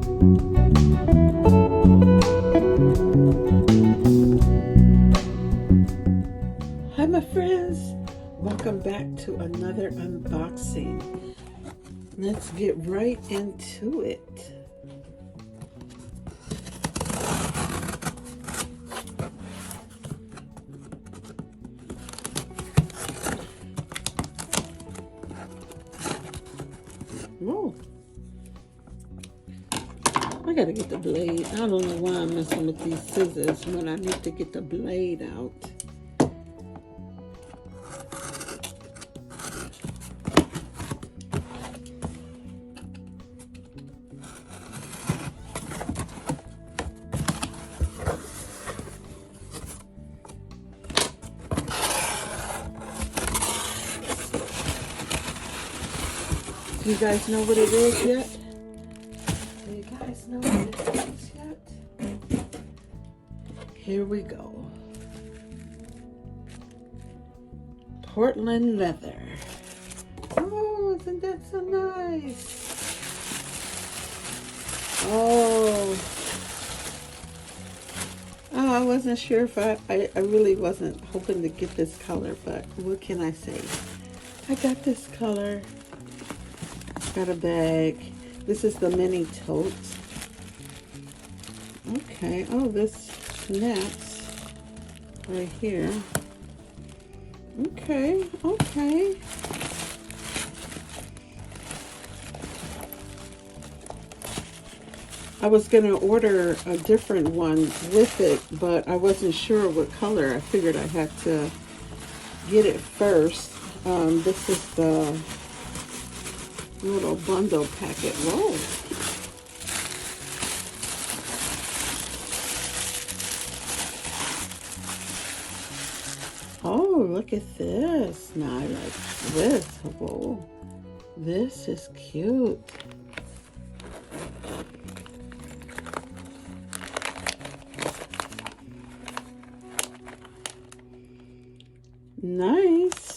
Hi my friends, welcome back to another unboxing. Let's get right into it. Whoa. I gotta get the blade. I don't know why I'm messing with these scissors when I need to get the blade out. Do you guys know what it is yet? Do you guys know what it is yet? Here we go. Portland leather. Oh, isn't that so nice? Oh, I wasn't sure if I really wasn't hoping to get this color, but what can I say? I got this color. Got a bag. This is the mini tote. Okay. Oh, this snaps right here. Okay. Okay. I was gonna order a different one with it, but I wasn't sure what color. I figured I had to get it first. This is the little bundle packet. Whoa. Oh, look at this. Now I like this. Whoa. This is cute. Nice.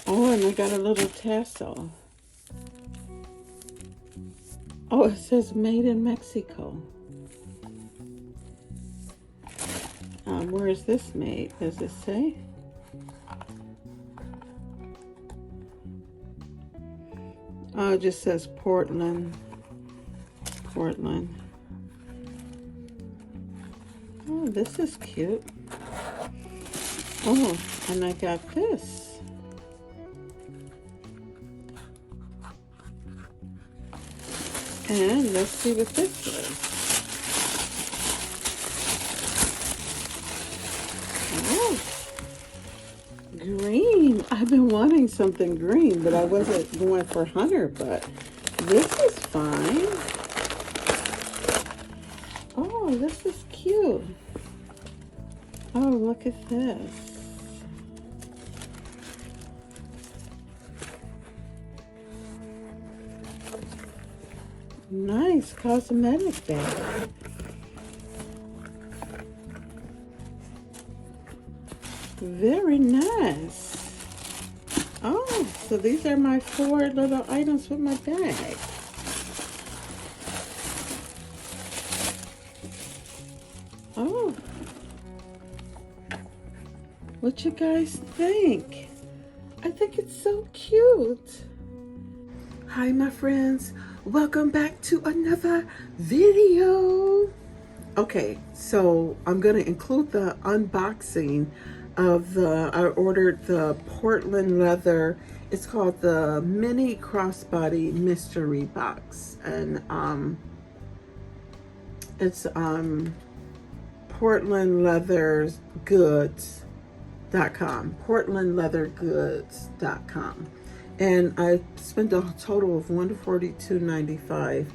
Oh, and I got a little tassel. Oh, it says made in Mexico. Where is this made? Does it say? Oh, it just says Portland. Portland. Oh, this is cute. Oh, and I got this. And let's see what this is. Oh, green. I've been wanting something green, but I wasn't going for hunter, but this is fine. Oh, this is cute. Oh, look at this. Nice cosmetic bag. Very nice. Oh, so these are my 4 little items with my bag. Oh. What you guys think? I think it's so cute. Hi, my friends. Welcome back to another video. Okay, so I'm going to include the unboxing of I ordered the Portland leather. It's called the mini crossbody mystery box. And it's portlandleathergoods.com. portlandleathergoods.com. And I spent a total of $142.95.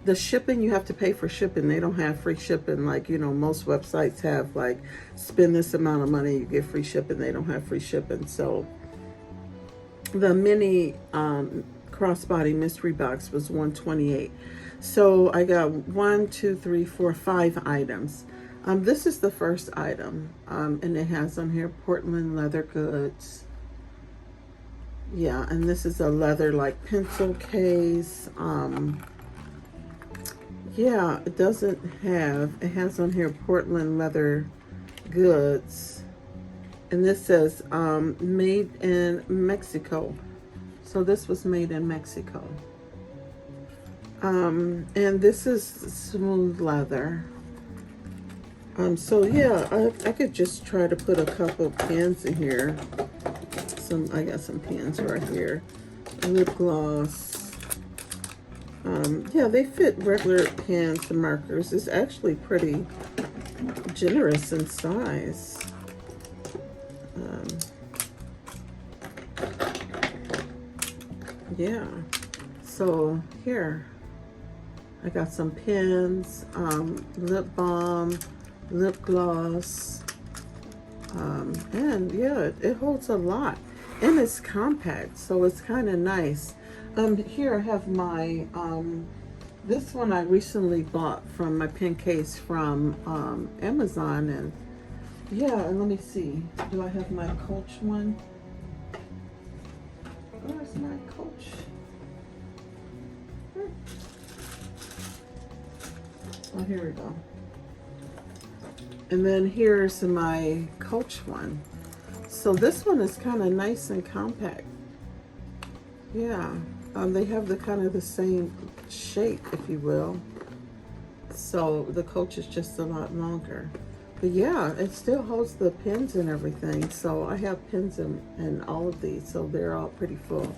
The shipping, you have to pay for shipping. They don't have free shipping like, you know, most websites have, like, spend this amount of money, you get free shipping. They don't have free shipping. So the mini crossbody mystery box was $128. So I got 5 items. This is the first item, and it has on here Portland leather goods. Yeah, and this is a leather like pencil case. Yeah, it doesn't have, it has on here Portland leather goods. And this says made in Mexico. So this was made in Mexico. And this is smooth leather. So yeah, I could just try to put a couple pens in here. I got some pens right here. Lip gloss. Yeah, they fit regular pens and markers. It's actually pretty generous in size. Yeah. So here, I got some pens, lip balm, lip gloss, and yeah, it holds a lot, and it's compact, so it's kind of nice. Here I have my this one I recently bought from my pen case from Amazon, and yeah, and let me see, do I have my Coach one? Where's my Coach? Oh, here we go. And then here's my Coach one. So this one is kind of nice and compact. Yeah, they have the kind of the same shape, if you will. So the Coach is just a lot longer. But yeah, it still holds the pins and everything. So I have pins in all of these, so they're all pretty full.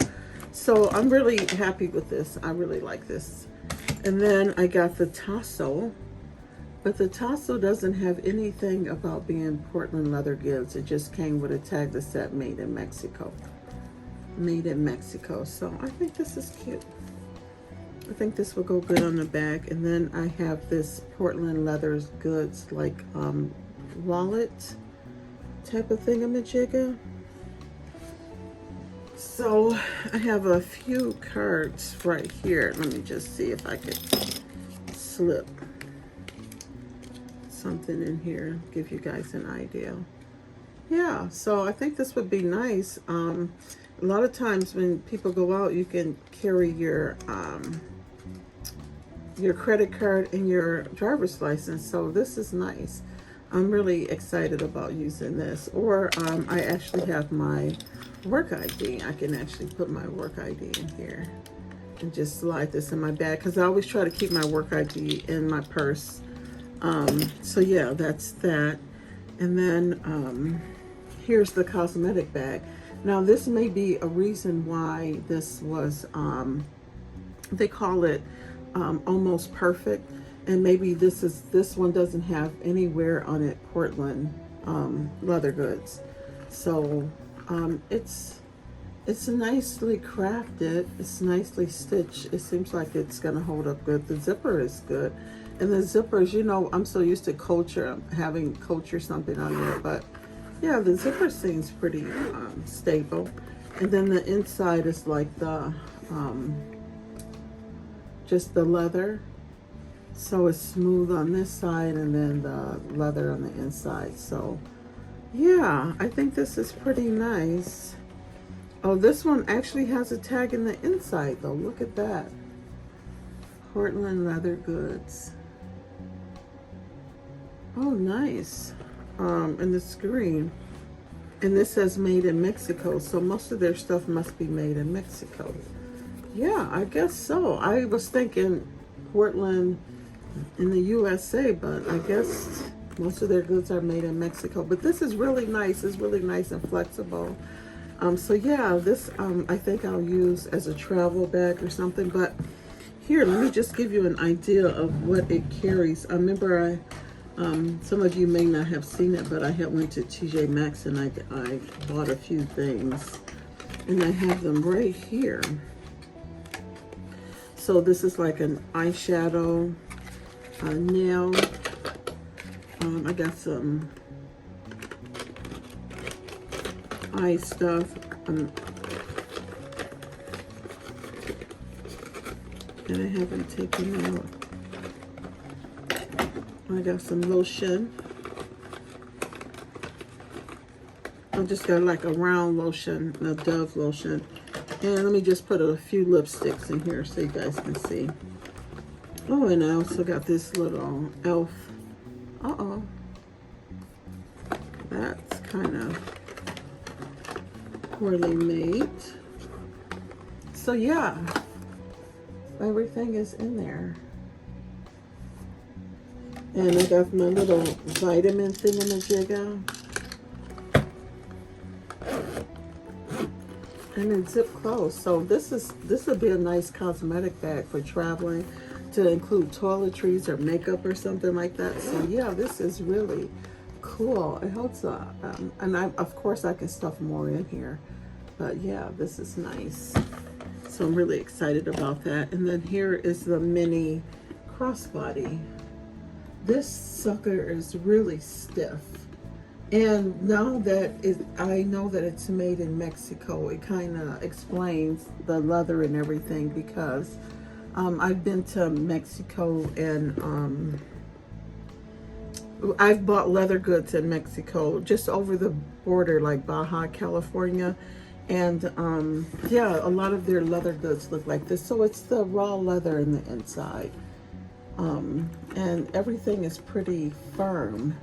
So I'm really happy with this. I really like this. And then I got the tassel, but the tassel doesn't have anything about being Portland leather goods. It just came with a tag that said made in Mexico. Made in Mexico. So I think this is cute. I think this will go good on the back. And then I have this Portland leather goods like wallet type of thingamajigger. So I have a few cards right here. Let me just see if I could slip something in here, give you guys an idea. Yeah, so I think this would be nice. A lot of times when people go out, you can carry your credit card and your driver's license. So this is nice. I'm really excited about using this. Or I actually have my work ID. I can actually put my work ID in here and just slide this in my bag, because I always try to keep my work ID in my purse. So yeah, that's that. And then here's the cosmetic bag. Now this may be a reason why this was, they call it almost perfect. And maybe this one doesn't have anywhere on it Portland leather goods. So it's nicely crafted. It's nicely stitched. It seems like it's gonna hold up good. The zipper is good. And the zippers, you know, I'm so used to culture, having culture something on there, but yeah, the zipper seems pretty stable. And then the inside is like the just the leather. So it's smooth on this side and then the leather on the inside. So yeah, I think this is pretty nice. Oh, this one actually has a tag in the inside though. Look at that. Portland leather goods. Oh, nice. And the screen. And this says made in Mexico. So most of their stuff must be made in Mexico. Yeah, I guess so. I was thinking Portland in the USA, but I guess most of their goods are made in Mexico. But this is really nice. It's really nice and flexible. So yeah, this I think I'll use as a travel bag or something. But here, let me just give you an idea of what it carries. I remember some of you may not have seen it, but I had went to TJ Maxx and I bought a few things, and I have them right here. So this is like an eyeshadow, nail. I got some eye stuff. And I haven't taken out. I got some lotion. I just got like a round lotion, a Dove lotion. And let me just put a few lipsticks in here so you guys can see. Oh, and I also got this little elf. Uh-oh. That's kind of poorly made. So yeah, everything is in there. And I got my little vitamin thingamajigga. And it's zip closed. So this would be a nice cosmetic bag for traveling, to include toiletries or makeup or something like that. So yeah, this is really cool. It holds up, and of course I can stuff more in here. But yeah, this is nice. So I'm really excited about that. And then here is the mini crossbody. This sucker is really stiff. And now that I know that it's made in Mexico, it kind of explains the leather and everything, because I've been to Mexico, and I've bought leather goods in Mexico, just over the border, like Baja, California. And yeah, a lot of their leather goods look like this. So it's the raw leather in the inside. And everything is pretty firm.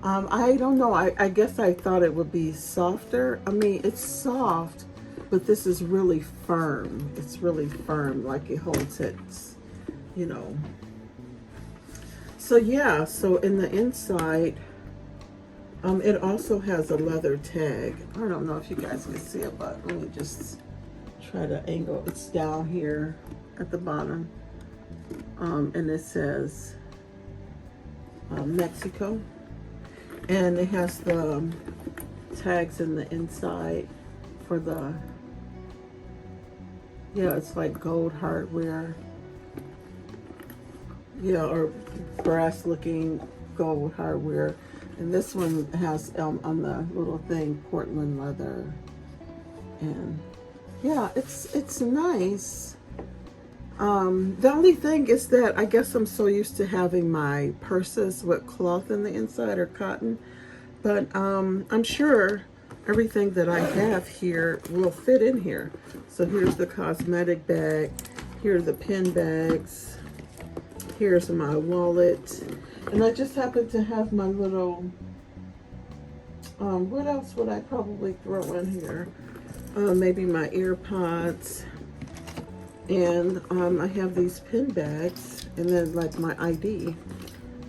I don't know, I guess I thought it would be softer. I mean, it's soft, but this is really firm. It's really firm, like it holds it, you know. So yeah, so in the inside, it also has a leather tag. I don't know if you guys can see it, but let me just try to angle. It's down here at the bottom. And it says Mexico. And it has the tags in the inside for the, yeah, it's like gold hardware. Yeah, or brass looking gold hardware. And this one has on the little thing, Portland leather. And yeah, it's nice. The only thing is that I guess I'm so used to having my purses with cloth in the inside or cotton, but I'm sure everything that I have here will fit in here. So here's the cosmetic bag, here are the pin bags, here's my wallet, and I just happen to have my little, what else would I probably throw in here? Maybe my ear pods. And I have these pin bags, and then like my ID.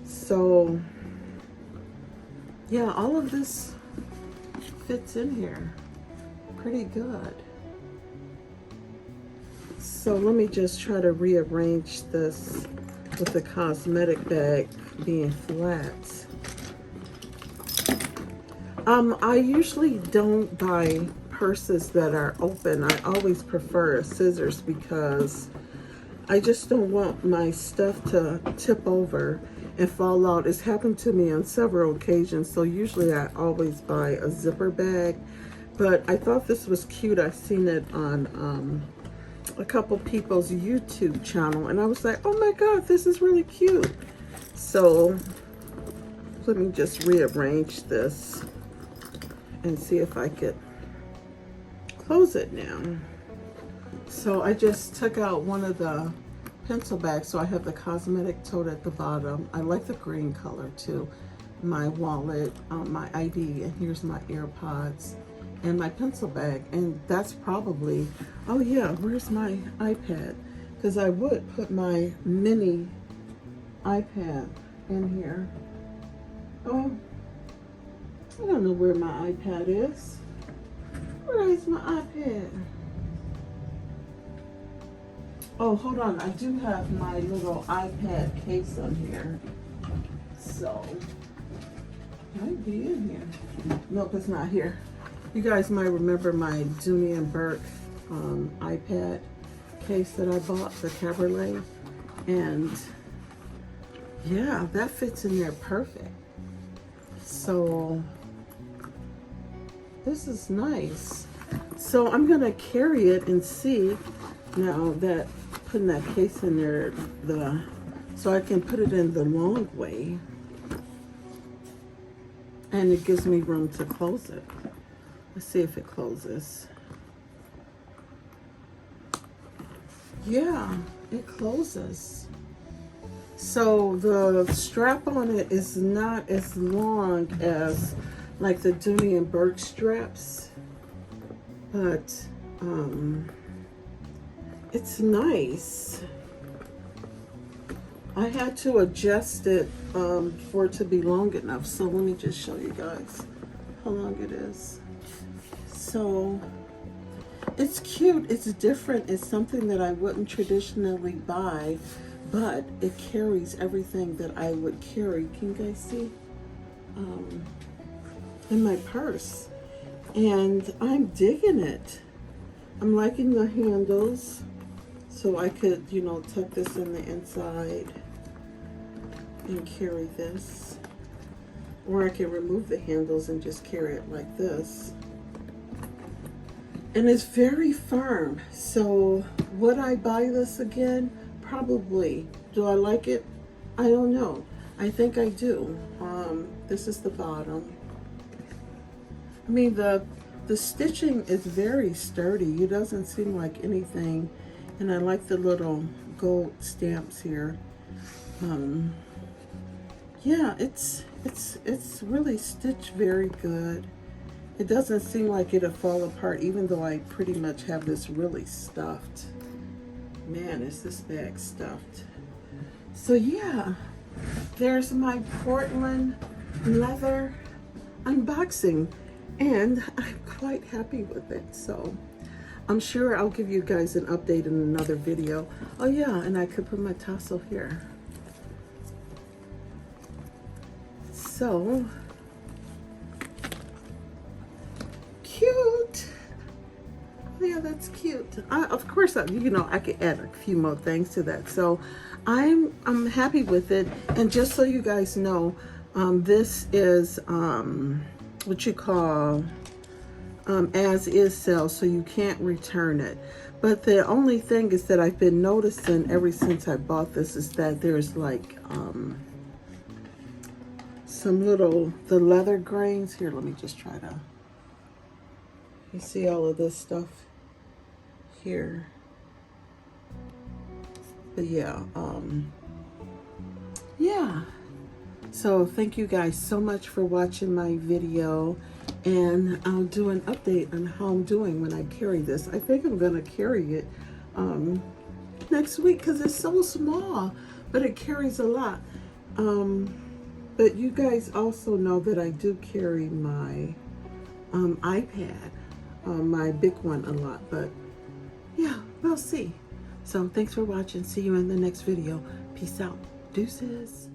So yeah, all of this fits in here pretty good. So let me just try to rearrange this with the cosmetic bag being flat. I usually don't buy purses that are open. I always prefer scissors because I just don't want my stuff to tip over and fall out. It's happened to me on several occasions, so usually I always buy a zipper bag. But I thought this was cute. I've seen it on a couple people's YouTube channel, and I was like, oh my god, this is really cute. So let me just rearrange this and see if I could close it now. So I just took out one of the pencil bags, so I have the cosmetic tote at the bottom. I like the green color too. My wallet, my ID, and here's my AirPods and my pencil bag. And that's probably, oh yeah, where's my iPad? Because I would put my mini iPad in here. Oh, I don't know where my iPad is. Where is my iPad? Oh, hold on. I do have my little iPad case on here. So, it might be in here. Nope, it's not here. You guys might remember my Dooney and Burke iPad case that I bought, the Cabernet. And yeah, that fits in there perfect. So, this is nice. So I'm gonna carry it and see now that putting that case in there, so I can put it in the long way, and it gives me room to close it. Let's see if it closes. yeah, it closes. So the strap on it is not as long as like the Dooney and Burke straps, but it's nice. I had to adjust it for it to be long enough. So let me just show you guys how long it is. So it's cute, it's different, it's something that I wouldn't traditionally buy, but it carries everything that I would carry. Can you guys see? In my purse. And I'm digging it. I'm liking the handles. So I could, you know, tuck this in the inside and carry this. Or I can remove the handles and just carry it like this. And it's very firm. So would I buy this again? Probably. Do I like it? I don't know. I think I do. This is the bottom. I mean, the stitching is very sturdy. It doesn't seem like anything. And I like the little gold stamps here. Yeah, it's really stitched very good. It doesn't seem like it'll fall apart, even though I pretty much have this really stuffed. Man, is this bag stuffed. So yeah, there's my Portland leather unboxing, and I'm quite happy with it. So I'm sure I'll give you guys an update in another video. Oh yeah, and I could put my tassel here. So cute. Yeah, that's cute. Of course, you know, I could add a few more things to that. So I'm happy with it. And just so you guys know, this is what you call as is sale, so you can't return it. But the only thing is that I've been noticing ever since I bought this is that there's like some little, the leather grains here. Let me just try to, you see all of this stuff here. But yeah, yeah. So thank you guys so much for watching my video, and I'll do an update on how I'm doing when I carry this. I think I'm gonna carry it next week because it's so small, but it carries a lot. But you guys also know that I do carry my iPad, my big one, a lot, but yeah, we'll see. So thanks for watching. See you in the next video. Peace out. Deuces.